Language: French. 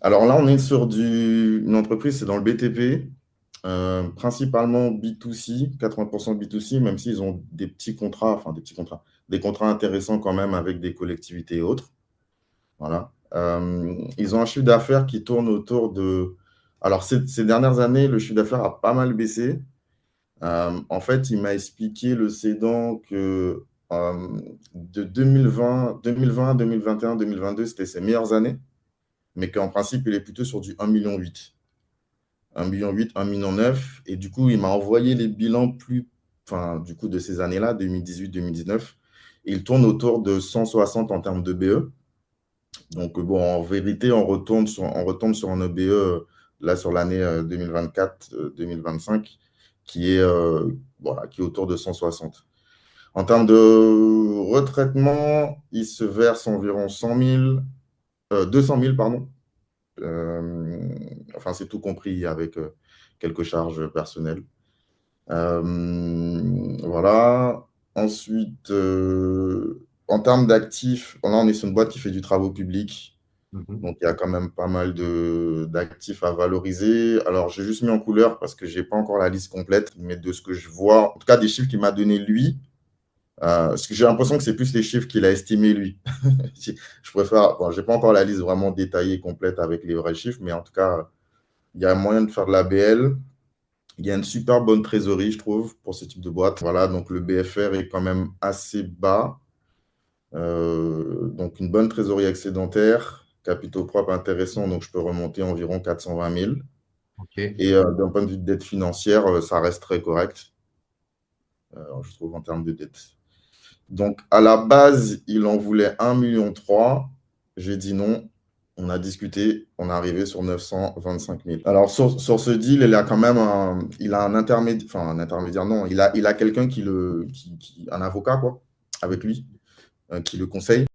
Alors là, on est sur une entreprise, c'est dans le BTP, principalement B2C, 80% B2C, même s'ils ont des petits contrats, enfin des petits contrats, des contrats intéressants quand même avec des collectivités et autres. Voilà. Ils ont un chiffre d'affaires qui tourne autour de... Alors, ces dernières années, le chiffre d'affaires a pas mal baissé. En fait, il m'a expliqué, le cédant, que de 2020, 2021, 2022, c'était ses meilleures années, mais qu'en principe, il est plutôt sur du 1,8 million. 1,8 million, 1,9 million. Et du coup, il m'a envoyé les bilans enfin, du coup, de ces années-là, 2018-2019. Il tourne autour de 160 en termes de BE. Donc, bon, en vérité, on retombe sur un EBE, là, sur l'année 2024-2025, qui est, voilà, qui est autour de 160. En termes de retraitement, il se verse environ 200 000, pardon. Enfin, c'est tout compris avec quelques charges personnelles. Voilà. Ensuite, en termes d'actifs, là, on est sur une boîte qui fait du travaux publics. Mhm. Donc, il y a quand même pas mal d'actifs à valoriser. Alors, j'ai juste mis en couleur parce que je n'ai pas encore la liste complète, mais de ce que je vois, en tout cas des chiffres qu'il m'a donné lui, parce que j'ai l'impression que c'est plus les chiffres qu'il a estimé lui. Je préfère, bon, je n'ai pas encore la liste vraiment détaillée, complète avec les vrais chiffres, mais en tout cas, il y a moyen de faire de la BL. Il y a une super bonne trésorerie, je trouve, pour ce type de boîte. Voilà, donc le BFR est quand même assez bas. Donc une bonne trésorerie excédentaire, capitaux propres intéressants, donc je peux remonter environ 420 000. OK. Et d'un point de vue de dette financière, ça reste très correct, je trouve, en termes de dette. Donc à la base, il en voulait 1,3 million. J'ai dit non. On a discuté, on est arrivé sur 925 000. Alors, sur ce deal, il a quand même il a un intermédiaire, enfin, un intermédiaire, non, il a quelqu'un un avocat, quoi, avec lui, qui le conseille.